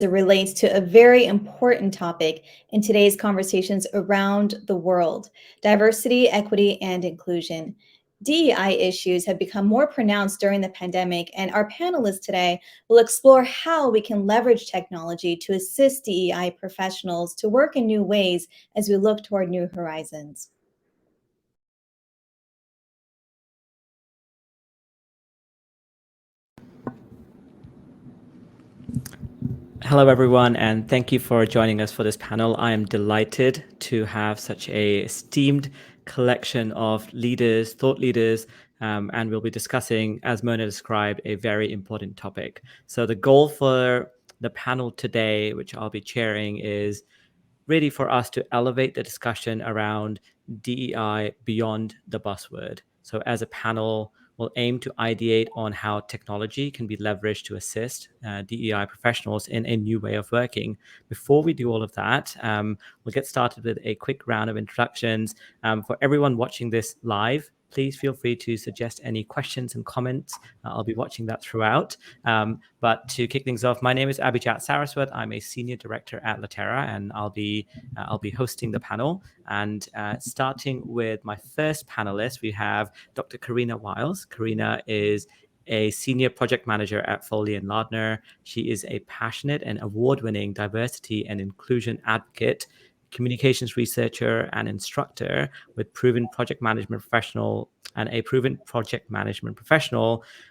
it relates to a very important topic in today's conversations around the world: diversity, equity, and inclusion. DEI issues have become more pronounced during the pandemic, and our panelists today will explore how we can leverage technology to assist DEI professionals to work in new ways as we look toward new horizons. Hello, everyone, and thank you for joining us for this panel. I am delighted to have such a esteemed collection of leaders, thought leaders, and we'll be discussing, as Mona described, a very important topic. So the goal for the panel today, which I'll be chairing, is really for us to elevate the discussion around DEI beyond the buzzword. So as a panel, we'll aim to ideate on how technology can be leveraged to assist DEI professionals in a new way of working. Before we do all of that, we'll get started with a quick round of introductions. For everyone watching this live, please feel free to suggest any questions and comments. I'll be watching that throughout. But to kick things off, my name is Abhijat Saraswat. I'm a senior director at Litera, and I'll be hosting the panel. And starting with my first panelist, we have Dr. Karina Wiles. Karina is a senior project manager at Foley and Lardner. She is a passionate and award-winning diversity and inclusion advocate, communications researcher, and instructor with proven project management professional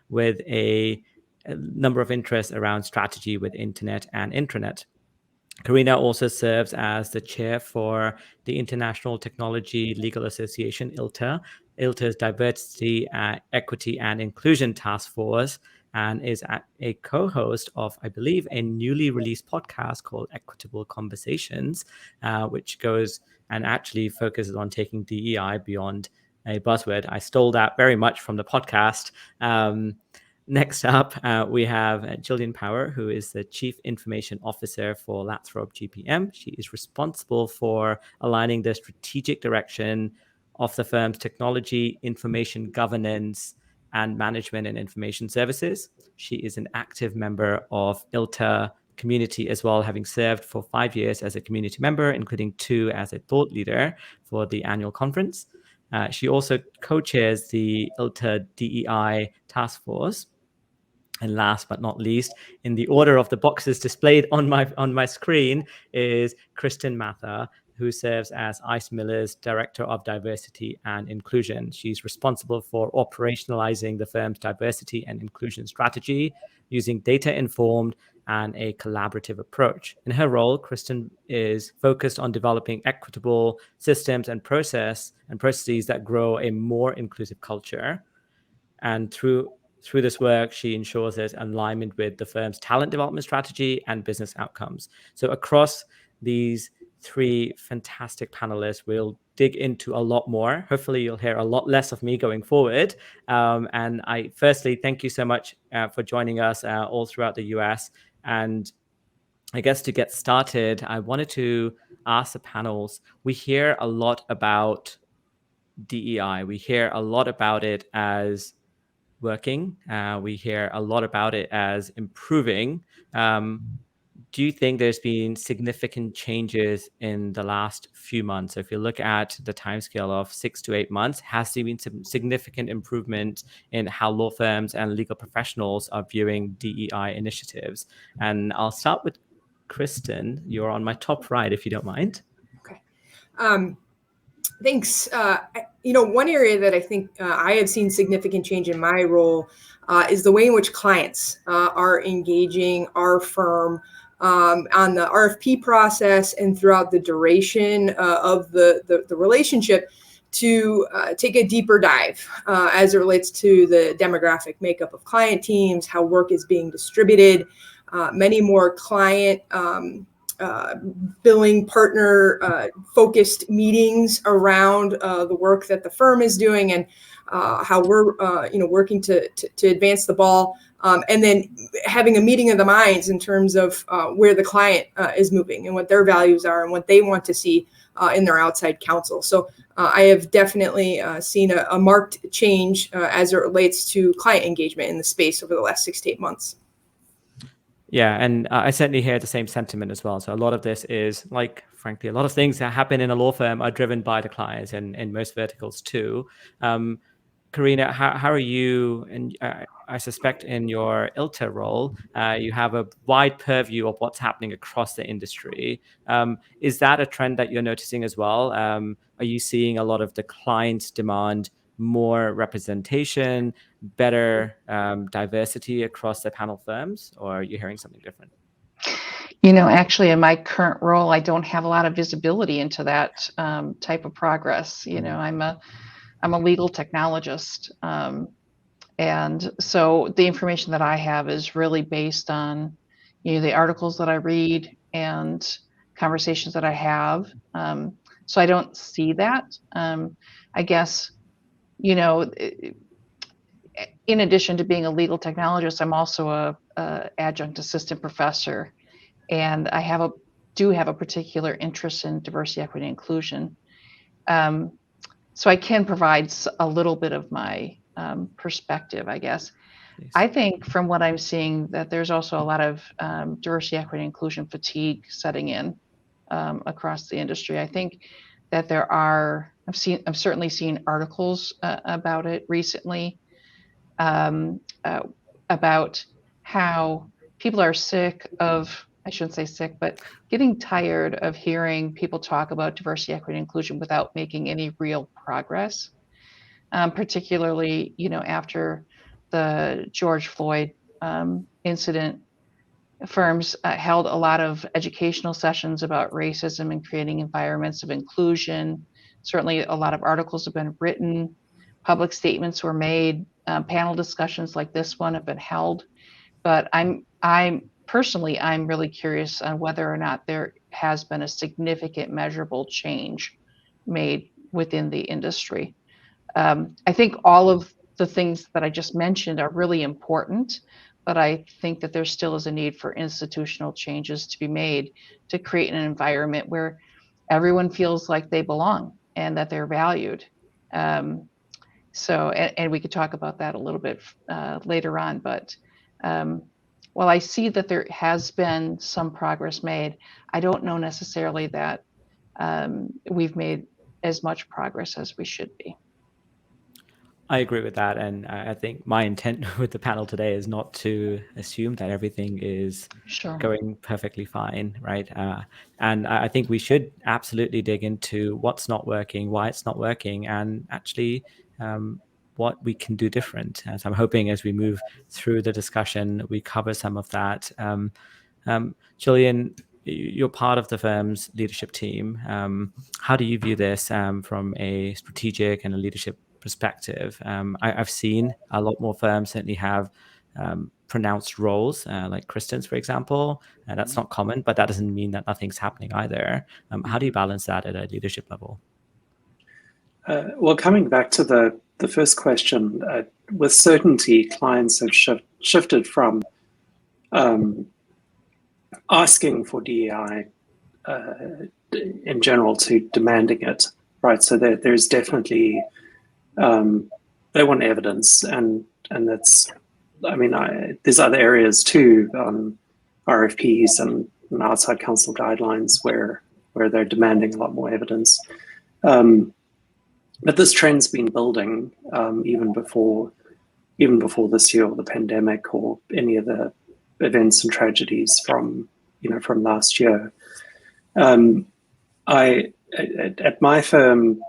with a number of interests around strategy with internet and intranet. Karina also serves as the chair for the International Technology Legal Association, ILTA, ILTA's Diversity, Equity, and Inclusion Task Force, and is a co-host of, I believe, a newly released podcast called Equitable Conversations, which goes and actually focuses on taking DEI beyond a buzzword. I stole that very much from the podcast. Next up, we have Gillian Power, who is the Chief Information Officer for Lathrop GPM. She is responsible for aligning the strategic direction of the firm's technology, information governance, and management and information services. She is an active member of ILTA community as well, having served for 5 years as a community member, including 2 as a thought leader for the annual conference. She also co-chairs the ILTA DEI task force. And last but not least, in the order of the boxes displayed on my screen, is Kristen Matha, who serves as ICE Miller's Director of Diversity and Inclusion. She's responsible for operationalizing the firm's diversity and inclusion strategy using data-informed and a collaborative approach. In her role, Kristen is focused on developing equitable systems and processes that grow a more inclusive culture. And through this work, she ensures there's alignment with the firm's talent development strategy and business outcomes. So across these 3 fantastic panelists, we'll dig into a lot more. Hopefully you'll hear a lot less of me going forward. And I firstly, thank you so much for joining us all throughout the US. And I guess to get started, I wanted to ask the panels, we hear a lot about DEI. We hear a lot about it as working. We hear a lot about it as improving. Do you think there's been significant changes in the last few months? So if you look at the timescale of 6 to 8 months, has there been some significant improvement in how law firms and legal professionals are viewing DEI initiatives? And I'll start with Kristen. You're on my top right, if you don't mind. Okay. Thanks. One area that I think I have seen significant change in my role is the way in which clients are engaging our firm on the RFP process and throughout the duration of the relationship to take a deeper dive as it relates to the demographic makeup of client teams, how work is being distributed, many more client billing partner focused meetings around the work that the firm is doing and how we're working to advance the ball, and then having a meeting of the minds in terms of where the client is moving and what their values are and what they want to see in their outside counsel. So I have definitely seen a marked change as it relates to client engagement in the space over the last 6 to 8 months. Yeah, and I certainly hear the same sentiment as well. So a lot of this is, like, frankly, a lot of things that happen in a law firm are driven by the clients, and in most verticals too. Karina, how are you? And I suspect in your ILTA role, you have a wide purview of what's happening across the industry. Is that a trend that you're noticing as well? Are you seeing a lot of the clients demand more representation, better diversity across the panel firms, or are you hearing something different? Actually, in my current role, I don't have a lot of visibility into that type of progress. I'm a legal technologist, and so the information that I have is really based on the articles that I read and conversations that I have. So I don't see that. I guess in addition to being a legal technologist, I'm also a adjunct assistant professor, and I do have a particular interest in diversity, equity, and inclusion. So I can provide a little bit of my perspective, I guess. Please. I think from what I'm seeing that there's also a lot of diversity, equity, and inclusion fatigue setting in across the industry. I think that I've certainly seen articles about it recently, about how people are I shouldn't say sick, but getting tired of hearing people talk about diversity, equity, and inclusion without making any real progress, particularly, after the George Floyd incident. Firms held a lot of educational sessions about racism and creating environments of inclusion. Certainly, a lot of articles have been written, public statements were made, panel discussions like this one have been held. But I'm really curious on whether or not there has been a significant measurable change made within the industry. I think all of the things that I just mentioned are really important, but I think that there still is a need for institutional changes to be made to create an environment where everyone feels like they belong and that they're valued. So we could talk about that a little bit later on, but while I see that there has been some progress made, I don't know necessarily that we've made as much progress as we should be. I agree with that. And I think my intent with the panel today is not to assume that everything is going perfectly fine, right? And I think we should absolutely dig into what's not working, why it's not working, and actually what we can do different. And so I'm hoping as we move through the discussion, we cover some of that. Gillian, you're part of the firm's leadership team. How do you view this from a strategic and a leadership perspective? I've seen a lot more firms certainly have pronounced roles, like Kristen's, for example. That's not common, but that doesn't mean that nothing's happening either. How do you balance that at a leadership level? Well, coming back to the first question, with certainty, clients have shifted from asking for DEI in general to demanding it, right? So there's definitely they want evidence, and that's, there's other areas too, RFPs and outside counsel guidelines where they're demanding a lot more evidence. But this trend's been building even before this year, or the pandemic, or any of the events and tragedies from last year. At my firm,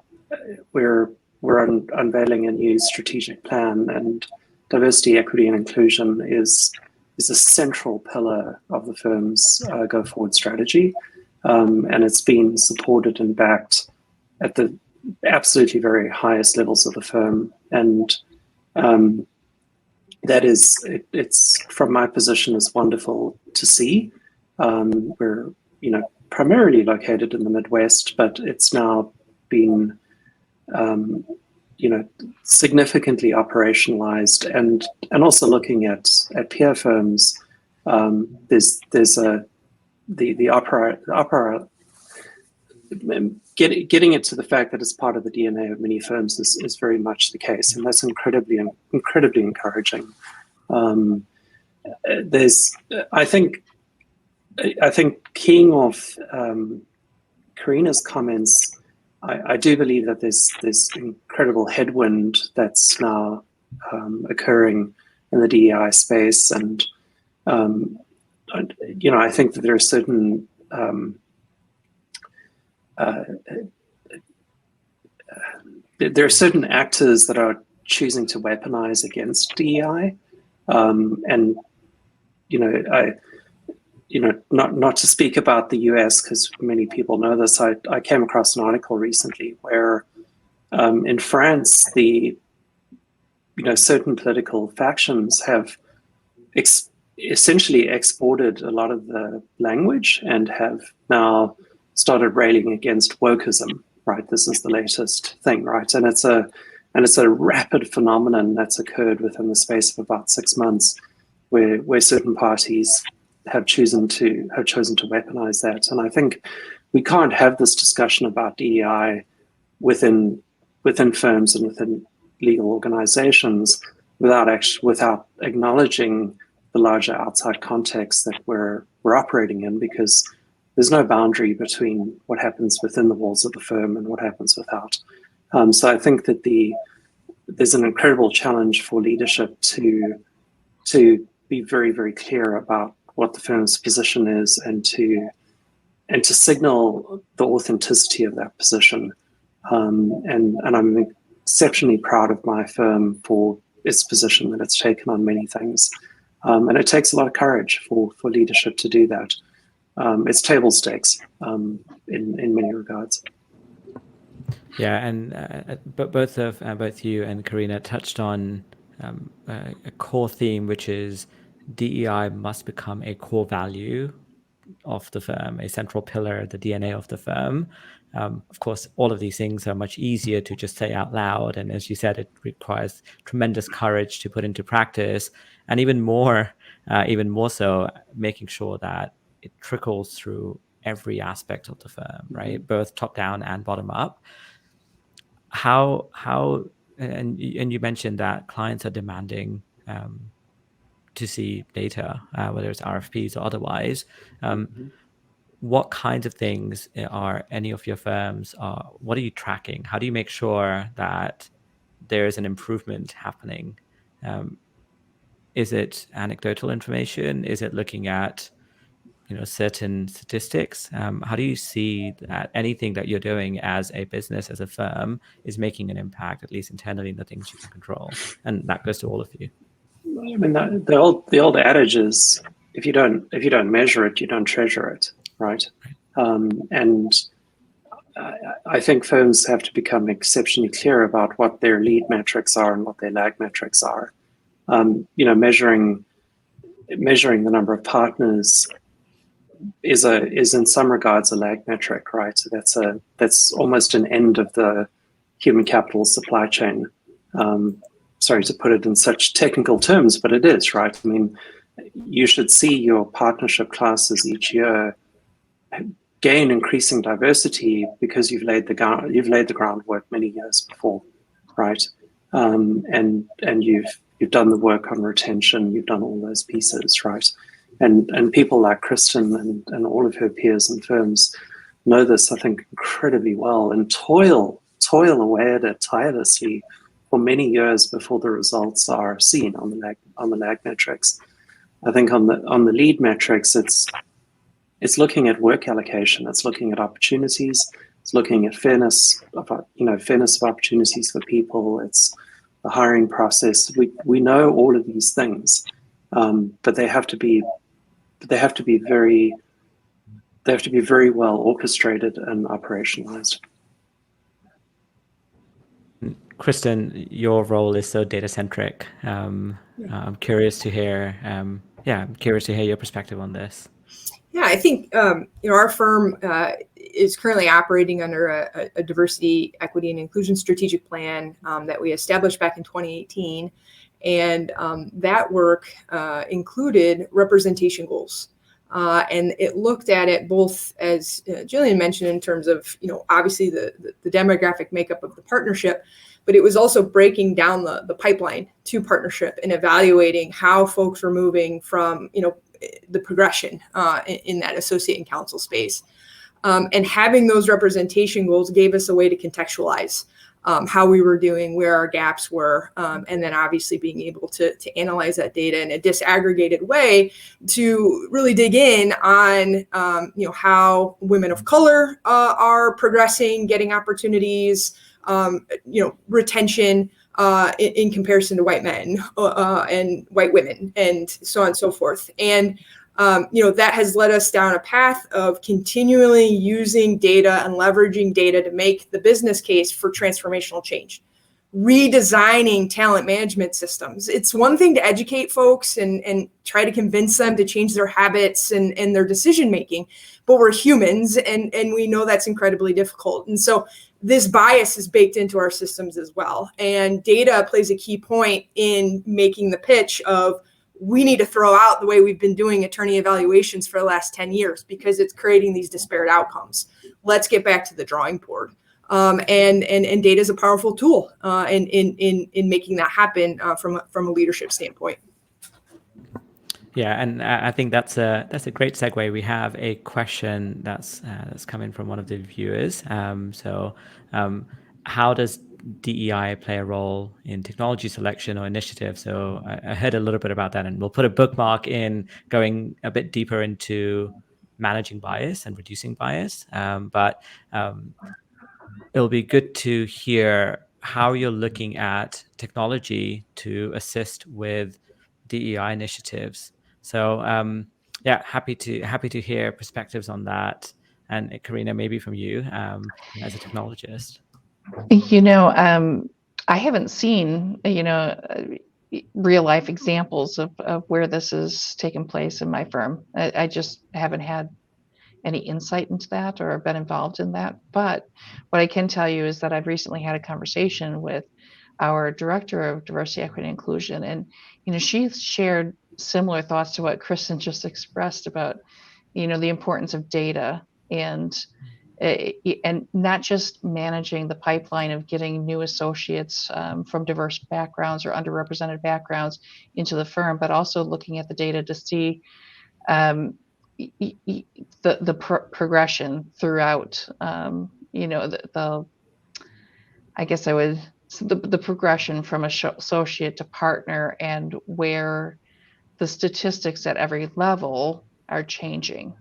we're unveiling a new strategic plan, and diversity, equity, and inclusion is a central pillar of the firm's go forward strategy, and it's been supported and backed at the absolutely very highest levels of the firm. And that is, it's from my position, is wonderful to see. We're primarily located in the Midwest, but it's now been significantly operationalized, and also looking at peer firms. There's the opera getting it to the fact that it's part of the DNA of many firms is very much the case, and that's incredibly encouraging. I think keying off Karina's comments, I do believe that there's this incredible headwind that's now occurring in the DEI space, and I think that there are certain actors that are choosing to weaponize against DEI, and not to speak about the US, because many people know this. I came across an article recently where in France, certain political factions have essentially exported a lot of the language and have now started railing against wokeism. Right, this is the latest thing, right? And it's a rapid phenomenon that's occurred within the space of about 6 months, where certain parties have chosen to weaponize that. And I think we can't have this discussion about DEI within firms and within legal organizations without acknowledging the larger outside context that we're operating in, because there's no boundary between what happens within the walls of the firm and what happens without. So I think that there's an incredible challenge for leadership to be very, very clear about what the firm's position is, and to signal the authenticity of that position. And I'm exceptionally proud of my firm for its position that it's taken on many things. And it takes a lot of courage for leadership to do that. It's table stakes in many regards. Yeah, and but both you and Karina touched on a core theme, which is DEI must become a core value of the firm, a central pillar, the DNA of the firm. Of course, all of these things are much easier to just say out loud, and as you said, it requires tremendous courage to put into practice, and even more so, making sure that it trickles through every aspect of the firm, right? Both top down and bottom up. And you mentioned that clients are demanding to see data, whether it's RFPs or otherwise. What kinds of things are any of your firms, what are you tracking? How do you make sure that there's an improvement happening? Is it anecdotal information? Is it looking at certain statistics? How do you see that anything that you're doing as a business, as a firm, is making an impact, at least internally, in the things you can control? And that goes to all of you. I mean, the old adage is, if you don't measure it, you don't treasure it, right? And I think firms have to become exceptionally clear about what their lead metrics are and what their lag metrics are. Measuring the number of partners is in some regards a lag metric, right? So that's almost an end of the human capital supply chain. Sorry to put it in such technical terms, but it is, right? I mean, you should see your partnership classes each year gain increasing diversity because you've laid the groundwork many years before, right? And you've done the work on retention, you've done all those pieces, right? And people like Kristen and all of her peers and firms know this, I think, incredibly well, and toil away at it tirelessly for many years before the results are seen on the lag metrics. I think on the lead metrics, it's looking at work allocation, it's looking at opportunities, it's looking at fairness of opportunities for people, it's the hiring process. We know all of these things, but they have to be very well orchestrated and operationalized. Kristen, your role is so data centric. I'm curious to hear. I'm curious to hear your perspective on this. Yeah, I think our firm is currently operating under a diversity, equity, and inclusion strategic plan that we established back in 2018, and that work included representation goals. And it looked at it both, as Gillian mentioned, in terms of obviously the demographic makeup of the partnership, but it was also breaking down the pipeline to partnership and evaluating how folks were moving from, the progression in that associate and counsel space. And having those representation goals gave us a way to contextualize how we were doing, where our gaps were, and then obviously being able to analyze that data in a disaggregated way to really dig in on how women of color are progressing, getting opportunities, retention in comparison to white men and white women, and so on and so forth. And that has led us down a path of continually using data and leveraging data to make the business case for transformational change, redesigning talent management systems. It's one thing to educate folks and try to convince them to change their habits and their decision making, but we're humans and we know that's incredibly difficult. And so this bias is baked into our systems as well. And data plays a key point in making the pitch of, we need to throw out the way we've been doing attorney evaluations for the last 10 years because it's creating these disparate outcomes. Let's get back to the drawing board. And data is a powerful tool in making that happen from a leadership standpoint. Yeah, and I think that's a great segue. We have a question that's coming from one of the viewers. How does DEI play a role in technology selection or initiative? So I heard a little bit about that, and we'll put a bookmark in going a bit deeper into managing bias and reducing bias. But it'll be good to hear how you're looking at technology to assist with DEI initiatives. So happy to hear perspectives on that. And Karina, maybe from you as a technologist. I haven't seen, real life examples of where this has taken place in my firm. I just haven't had any insight into that or been involved in that. But what I can tell you is that I've recently had a conversation with our director of diversity, equity, and inclusion. And, she's shared similar thoughts to what Kristen just expressed about, the importance of data and not just managing the pipeline of getting new associates from diverse backgrounds or underrepresented backgrounds into the firm, but also looking at the data to see the progression throughout, the progression from associate to partner, and where the statistics at every level are changing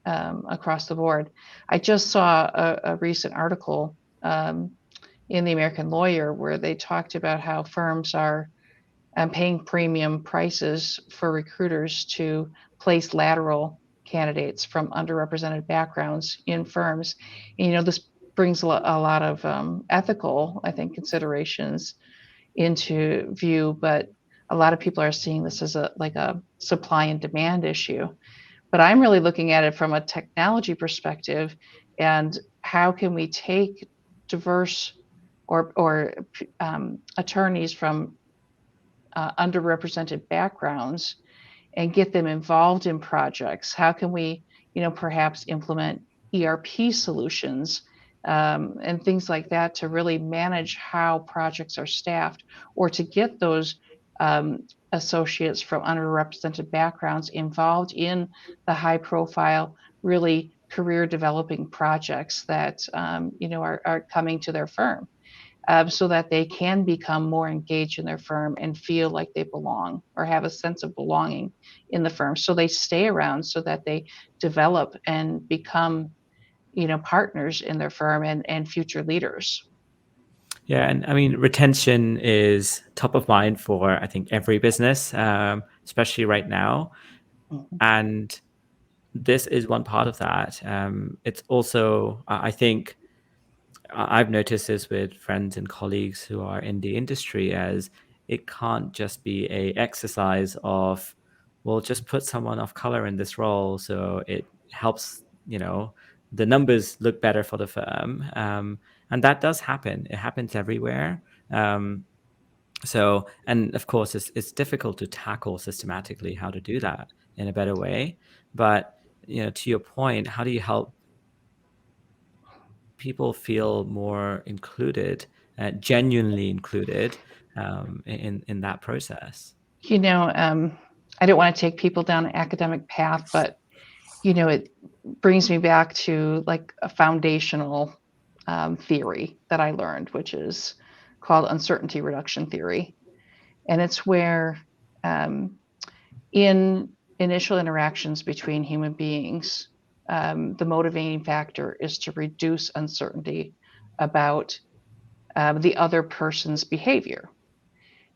across the board. I just saw a recent article in the American Lawyer where they talked about how firms are paying premium prices for recruiters to place lateral candidates from underrepresented backgrounds in firms. And, this brings a lot of ethical, I think, considerations into view, but a lot of people are seeing this as a supply and demand issue. But I'm really looking at it from a technology perspective, and how can we take diverse or attorneys from underrepresented backgrounds and get them involved in projects? How can we, perhaps implement ERP solutions and things like that to really manage how projects are staffed, or to get those associates from underrepresented backgrounds involved in the high profile, really career developing projects that, are coming to their firm. So that they can become more engaged in their firm and feel like they belong or have a sense of belonging in the firm. So they stay around, so that they develop and become, partners in their firm and future leaders. Yeah, and I mean, retention is top of mind for, I think, every business, especially right now. Mm-hmm. And this is one part of that. It's also, I think, I've noticed this with friends and colleagues who are in the industry, as it can't just be a exercise of, well, just put someone of color in this role so it helps, the numbers look better for the firm. And that does happen. It happens everywhere. And of course, it's difficult to tackle systematically how to do that in a better way. But, to your point, how do you help people feel more included genuinely included in that process? I don't want to take people down an academic path, but it brings me back to like a foundational theory that I learned, which is called uncertainty reduction theory. And it's where in initial interactions between human beings, the motivating factor is to reduce uncertainty about the other person's behavior.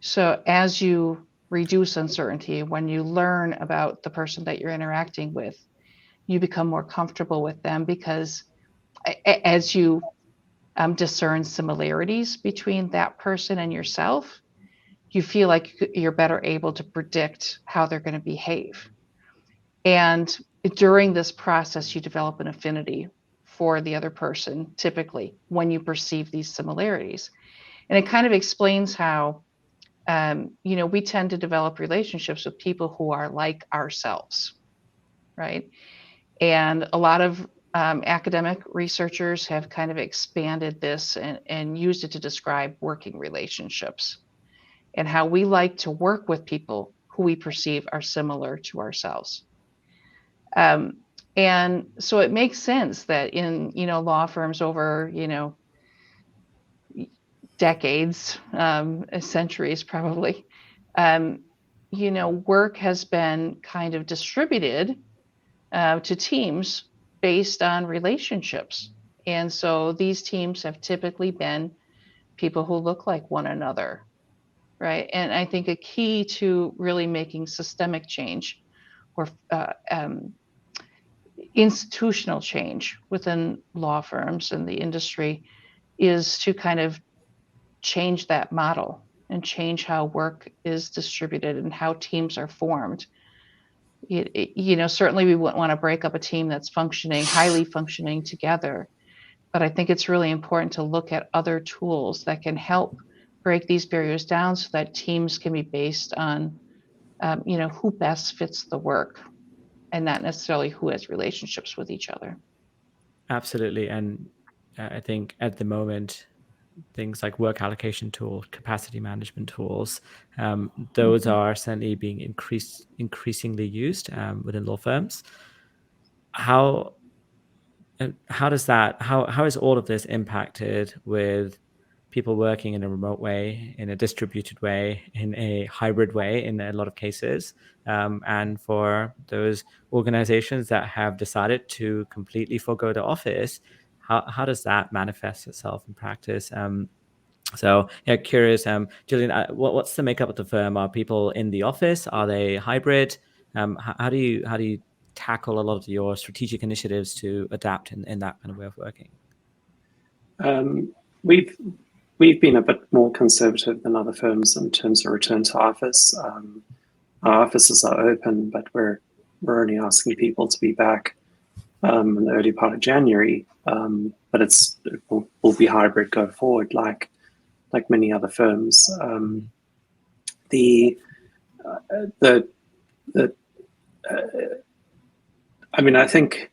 So as you reduce uncertainty, when you learn about the person that you're interacting with, you become more comfortable with them, because as you discern similarities between that person and yourself, you feel like you're better able to predict how they're going to behave. And during this process, you develop an affinity for the other person, typically, when you perceive these similarities. And it kind of explains how, we tend to develop relationships with people who are like ourselves, right? And a lot of academic researchers have kind of expanded this and used it to describe working relationships and how we like to work with people who we perceive are similar to ourselves. And so it makes sense that in, law firms over, decades, centuries probably, work has been kind of distributed to teams based on relationships. And so these teams have typically been people who look like one another, right? And I think a key to really making systemic change or institutional change within law firms and the industry is to kind of change that model and change how work is distributed and how teams are formed. Certainly we wouldn't want to break up a team that's highly functioning together. But I think it's really important to look at other tools that can help break these barriers down so that teams can be based on, who best fits the work and not necessarily who has relationships with each other. Absolutely. And I think at the moment, things like work allocation tools, capacity management tools, those are certainly being increasingly used within law firms. How is all of this impacted with people working in a remote way, in a distributed way, in a hybrid way in a lot of cases? And for those organizations that have decided to completely forgo the office, how does that manifest itself in practice? So yeah, curious, Gillian, what's the makeup of the firm? Are people in the office? Are they hybrid? How do you tackle a lot of your strategic initiatives to adapt in that kind of way of working? We've been a bit more conservative than other firms in terms of return to office. Our offices are open, but we're only asking people to be back in the early part of January. But it will be hybrid go forward, like many other firms. I think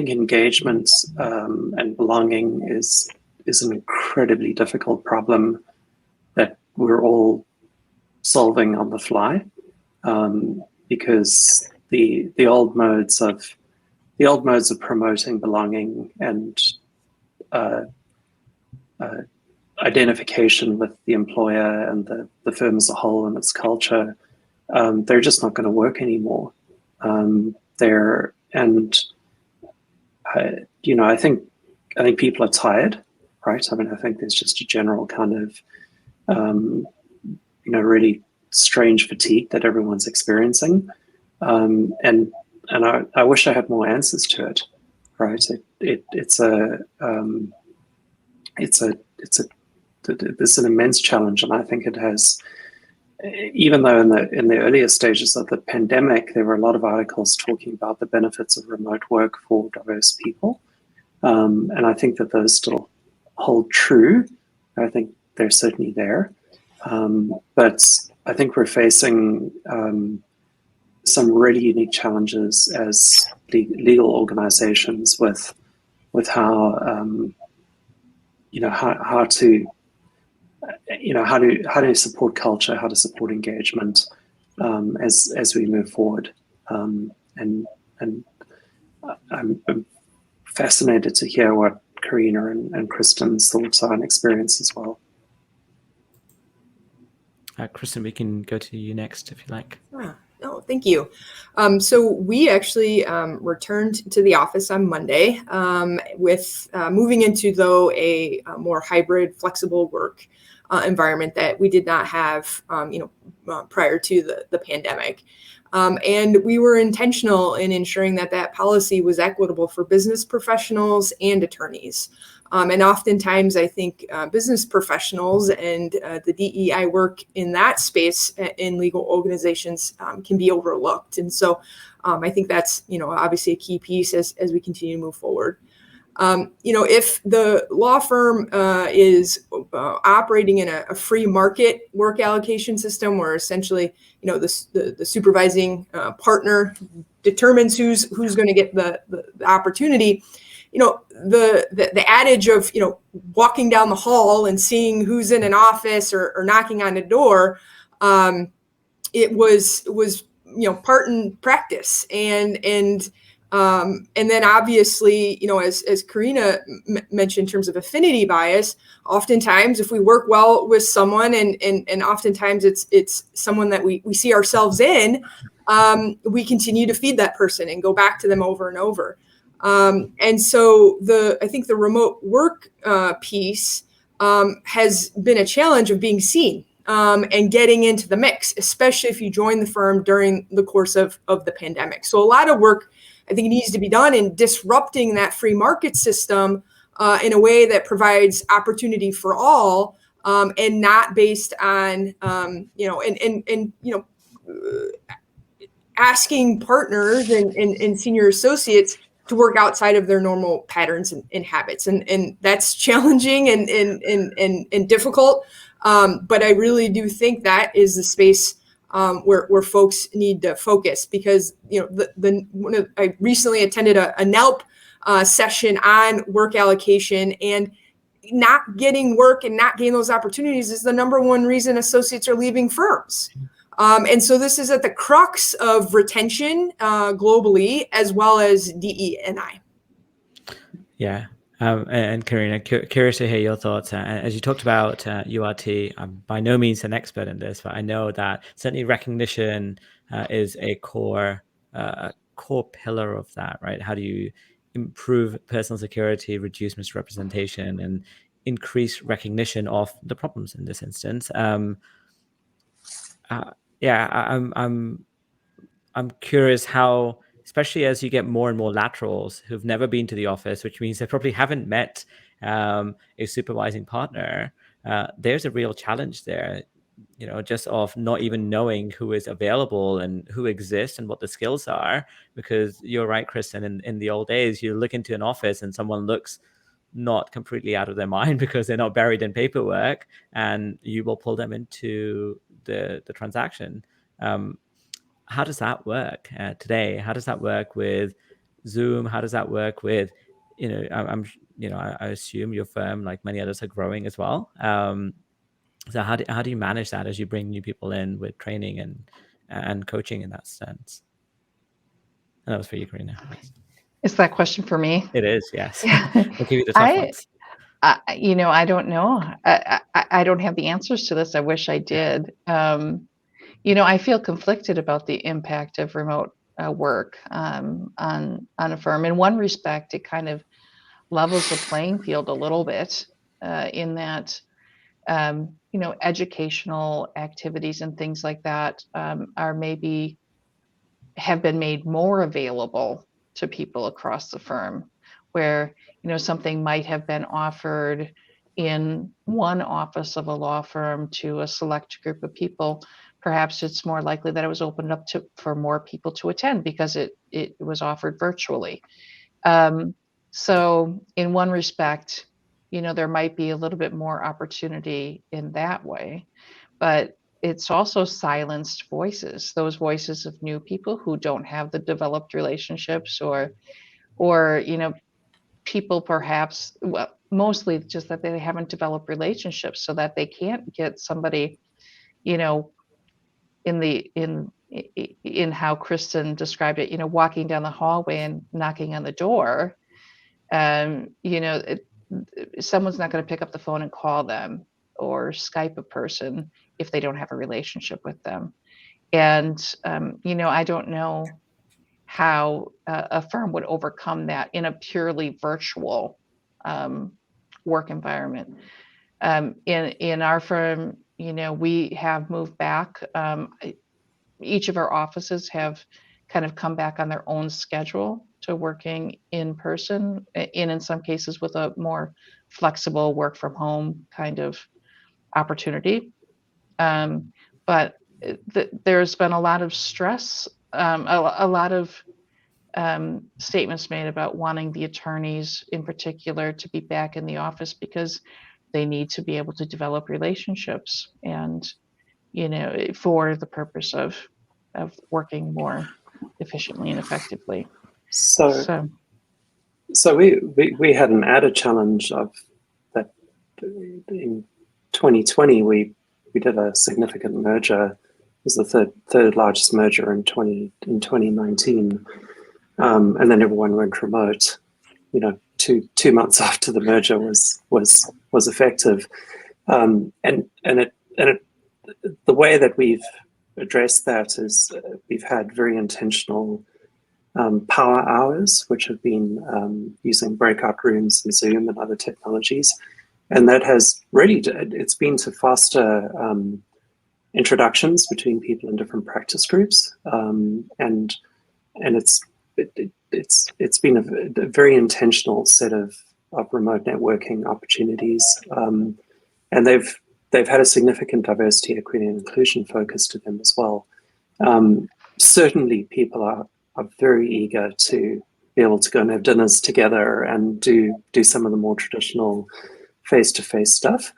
engagement and belonging is an incredibly difficult problem that we're all solving on the fly, because the old modes of promoting belonging and identification with the employer and the firm as a whole and its culture, they're just not going to work anymore. I think people are tired, right? I mean, I think there's just a general kind of, really strange fatigue that everyone's experiencing, and I wish I had more answers to it, right? It's an immense challenge, and I think it has. Even though in the earlier stages of the pandemic, there were a lot of articles talking about the benefits of remote work for diverse people, and I think that those still hold true. I think they're certainly there, but I think we're facing some really unique challenges as legal organizations with how how to how to support culture, how to support engagement as we move forward. And I'm fascinated to hear what Karina and Kristen's thoughts are and experience as well. Kristen, we can go to you next if you like. Oh, thank you. So we actually returned to the office on Monday with moving into, though, a more hybrid, flexible work environment that we did not have, prior to the pandemic. And we were intentional in ensuring that policy was equitable for business professionals and attorneys. And oftentimes, I think business professionals and the DEI work in that space in legal organizations can be overlooked. And so I think that's, obviously a key piece as we continue to move forward. If the law firm is operating in a free market work allocation system where essentially, the supervising partner determines who's going to get the opportunity, the adage of, walking down the hall and seeing who's in an office or knocking on a door, it was part in practice. And then obviously, as Karina mentioned in terms of affinity bias, oftentimes if we work well with someone and oftentimes it's someone that we see ourselves in, we continue to feed that person and go back to them over and over. And so I think the remote work piece has been a challenge of being seen and getting into the mix, especially if you join the firm during the course of the pandemic. So a lot of work, I think, needs to be done in disrupting that free market system in a way that provides opportunity for all, and not based on, asking partners and senior associates to work outside of their normal patterns and habits. And that's challenging and difficult. But I really do think that is the space where folks need to focus, because I recently attended a NELP session on work allocation, and not getting work and not getting those opportunities is the number one reason associates are leaving firms. And so this is at the crux of retention globally, as well as DE&I. Yeah. And Karina, curious to hear your thoughts. As you talked about URT, I'm by no means an expert in this, but I know that certainly recognition is a core pillar of that, right? How do you improve personal security, reduce misrepresentation, and increase recognition of the problems in this instance? I'm curious how, especially as you get more and more laterals who've never been to the office, which means they probably haven't met a supervising partner, there's a real challenge there, just of not even knowing who is available and who exists and what the skills are. Because you're right, Kristen, in the old days, you look into an office and someone looks not completely out of their mind because they're not buried in paperwork, and you will pull them into the transaction. How does that work today? How does that work with Zoom? How does that work with, I assume your firm, like many others, are growing as well. So how do you manage that as you bring new people in with training and coaching in that sense? And that was for you, Karina. Is that question for me? It is, yes. I'll give you the tough ones. I don't know. I don't have the answers to this. I wish I did. I feel conflicted about the impact of remote work on a firm. In one respect, it kind of levels the playing field a little bit in that, educational activities and things like that have been made more available to people across the firm, where, something might have been offered in one office of a law firm to a select group of people. Perhaps it's more likely that it was opened up for more people to attend because it was offered virtually. So in one respect, there might be a little bit more opportunity in that way, but it's also silenced voices, those voices of new people who don't have the developed relationships or people perhaps, well, mostly just that they haven't developed relationships, so that they can't get somebody, you know, in how Kristen described it, you know, walking down the hallway and knocking on the door. You know, someone's not going to pick up the phone and call them or Skype a person if they don't have a relationship with them. And you know, I don't know how a firm would overcome that in a purely virtual work environment. In our firm, you know, we have moved back. Each of our offices have kind of come back on their own schedule to working in person, in some cases with a more flexible work from home kind of opportunity. But there's been a lot of stress, a lot of statements made about wanting the attorneys in particular to be back in the office because they need to be able to develop relationships, and, you know, for the purpose of working more efficiently and effectively. So we had an added challenge of that in 2020. We did a significant merger. It was the third largest merger in 2019, and then everyone went remote. You know, two months after the merger was effective, and the way that we've addressed that is we've had very intentional power hours, which have been using breakout rooms and Zoom and other technologies. And that has really, it's been to foster introductions between people in different practice groups. And it's been a very intentional set of remote networking opportunities. And they've had a significant diversity, equity, and inclusion focus to them as well. Certainly people are very eager to be able to go and have dinners together and do some of the more traditional face-to-face stuff.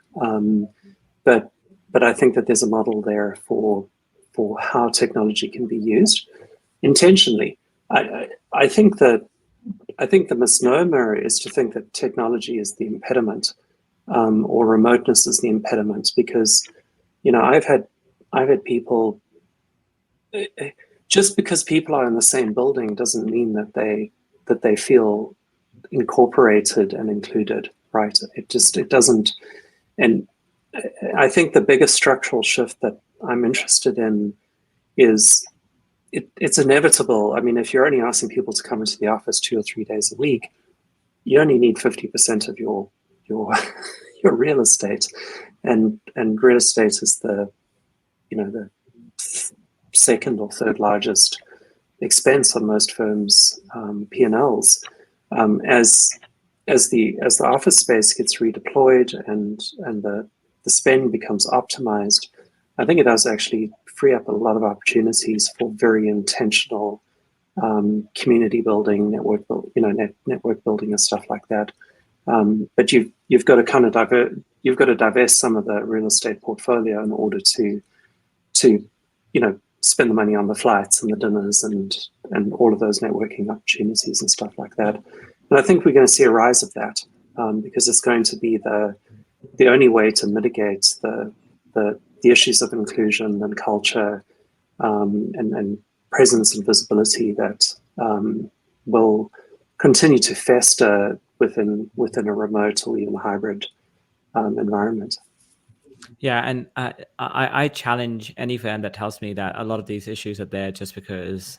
But I think that there's a model there for how technology can be used intentionally. I think the misnomer is to think that technology is the impediment, or remoteness is the impediment, because, you know, I've had people. Just because people are in the same building doesn't mean that they feel incorporated and included, right? It doesn't. And I think the biggest structural shift that I'm interested in is it's inevitable. I mean, if you're only asking people to come into the office 2 or 3 days a week, you only need 50% of your real estate, and real estate is the second or third largest expense on most firms' P&Ls. As the office space gets redeployed and the spend becomes optimized, I think it does actually free up a lot of opportunities for very intentional community building, network building and stuff like that. But you've got to kind of divest some of the real estate portfolio in order to spend the money on the flights and the dinners and all of those networking opportunities and stuff like that. And I think we're going to see a rise of that, because it's going to be the only way to mitigate the issues of inclusion and culture, and presence and visibility that will continue to fester within a remote or even hybrid environment. Yeah, and I challenge any firm that tells me that a lot of these issues are there just because,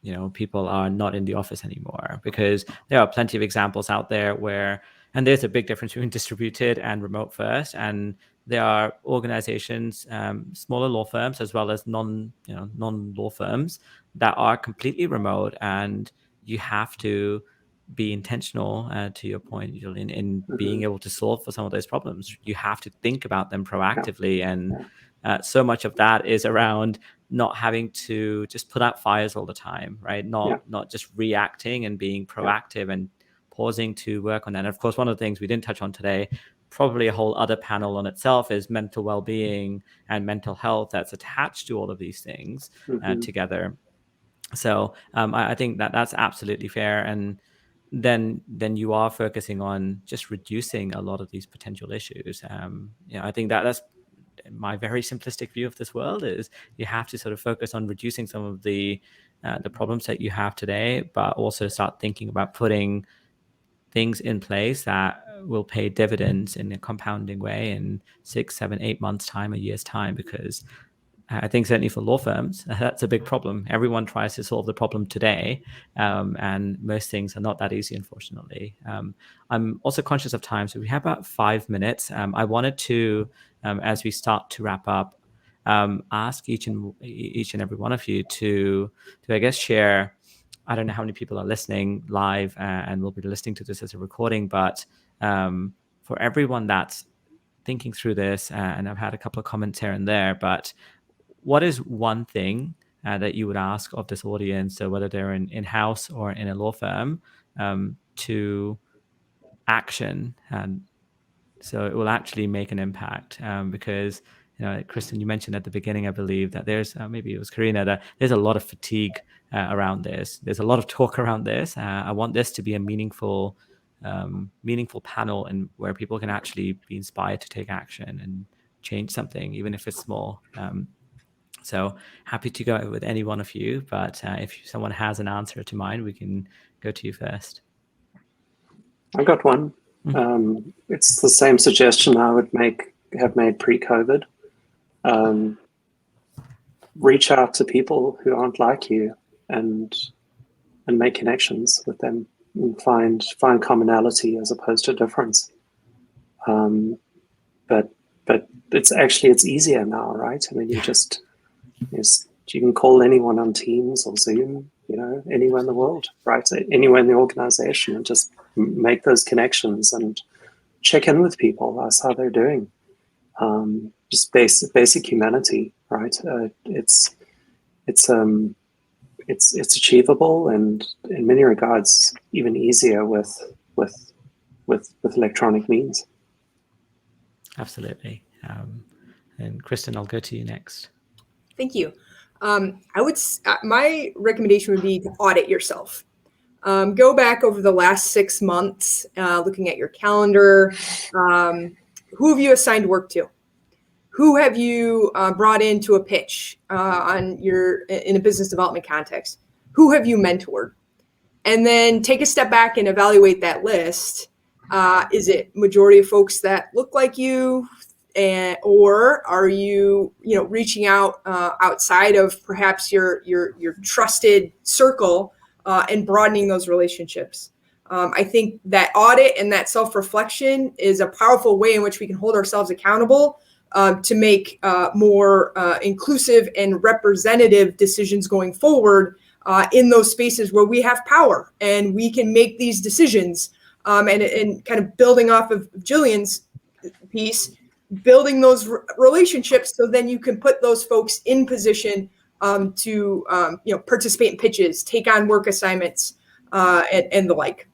you know, people are not in the office anymore, because there are plenty of examples out there where, and there's a big difference between distributed and remote first, and there are organizations, smaller law firms as well as non-law firms that are completely remote, and you have to be intentional, to your point, Gillian, in being able to solve for some of those problems. You have to think about them proactively, and so much of that is around not having to just put out fires all the time, right? Not just reacting and being proactive and pausing to work on that. And of course, one of the things we didn't touch on today, probably a whole other panel on itself, is mental well-being and mental health that's attached to all of these things together. So I think that that's absolutely fair. And then you are focusing on just reducing a lot of these potential issues. I think that's my very simplistic view of this world, is you have to sort of focus on reducing some of the problems that you have today, but also start thinking about putting things in place that will pay dividends in a compounding way in 6, 7, 8 months time, a year's time, because I think certainly for law firms, that's a big problem. Everyone tries to solve the problem today, and most things are not that easy, unfortunately. I'm also conscious of time, so we have about 5 minutes. I wanted to, as we start to wrap up, ask each and every one of you to I guess share. I don't know how many people are listening live and will be listening to this as a recording, but for everyone that's thinking through this, and I've had a couple of comments here and there, but what is one thing that you would ask of this audience, so whether they're in-house or in a law firm, to action, and so it will actually make an impact? Because, Kristen, you mentioned at the beginning, I believe, that there's, maybe it was Karina, that there's a lot of fatigue around this. There's a lot of talk around this. I want this to be a meaningful panel, and where people can actually be inspired to take action and change something, even if it's small. So happy to go with any one of you, but if someone has an answer to mine, we can go to you first. I got one. It's the same suggestion I would have made pre-COVID. Reach out to people who aren't like you and make connections with them, and find commonality as opposed to difference. But it's easier now, right? I mean, you can call anyone on Teams or Zoom, anywhere in the world, right? Anywhere in the organization, and just make those connections and check in with people, ask how they're doing. Just basic humanity, right? It's achievable, and in many regards even easier with electronic means. Absolutely. And Kristen, I'll go to you next. Thank you. My recommendation would be to audit yourself. Go back over the last 6 months, looking at your calendar. Who have you assigned work to? Who have you brought into a pitch in a business development context? Who have you mentored? And then take a step back and evaluate that list. Is it majority of folks that look like you? Or are you, reaching out outside of perhaps your trusted circle and broadening those relationships? I think that audit and that self-reflection is a powerful way in which we can hold ourselves accountable to make more inclusive and representative decisions going forward in those spaces where we have power and we can make these decisions. And kind of building off of Gillian's piece, building those relationships, so then you can put those folks in position to participate in pitches, take on work assignments, and the like.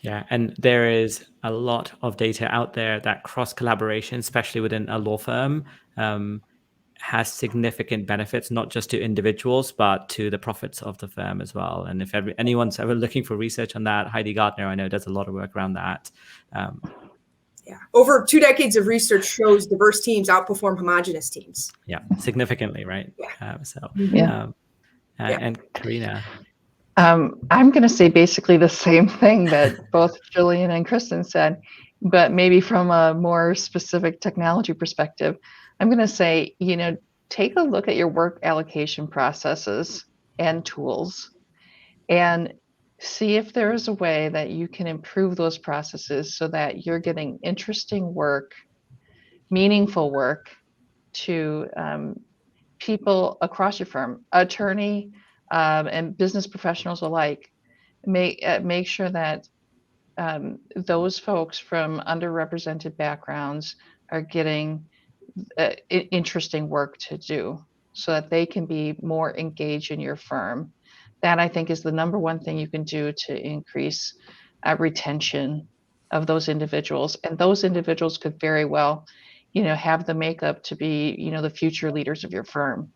Yeah, and there is a lot of data out there that cross collaboration, especially within a law firm, has significant benefits, not just to individuals, but to the profits of the firm as well. And if anyone's ever looking for research on that, Heidi Gardner, I know, does a lot of work around that. Yeah, over 2 decades of research shows diverse teams outperform homogenous teams. Yeah, significantly, right? Yeah. And Karina. I'm going to say basically the same thing that both Gillian and Kristen said, but maybe from a more specific technology perspective. I'm going to say, take a look at your work allocation processes and tools and see if there is a way that you can improve those processes so that you're getting interesting work, meaningful work to people across your firm, attorney and business professionals alike. Make sure that those folks from underrepresented backgrounds are getting interesting work to do so that they can be more engaged in your firm. That, I think, is the number one thing you can do to increase retention of those individuals. And those individuals could very well, have the makeup to be, the future leaders of your firm.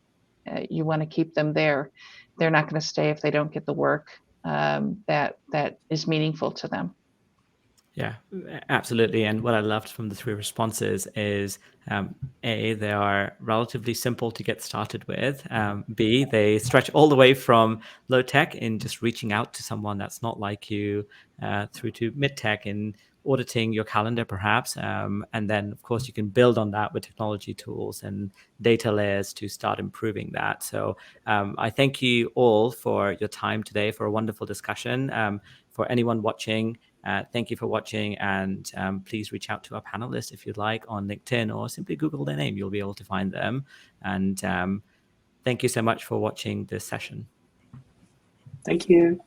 You want to keep them there. They're not going to stay if they don't get the work that is meaningful to them. Yeah, absolutely. And what I loved from the three responses is A, they are relatively simple to get started with. B, they stretch all the way from low tech in just reaching out to someone that's not like you, through to mid tech in auditing your calendar, perhaps. And then, of course, you can build on that with technology tools and data layers to start improving that. So I thank you all for your time today, for a wonderful discussion. For anyone watching, thank you for watching, and please reach out to our panelists if you'd like on LinkedIn, or simply Google their name. You'll be able to find them. And thank you so much for watching this session. Thank you.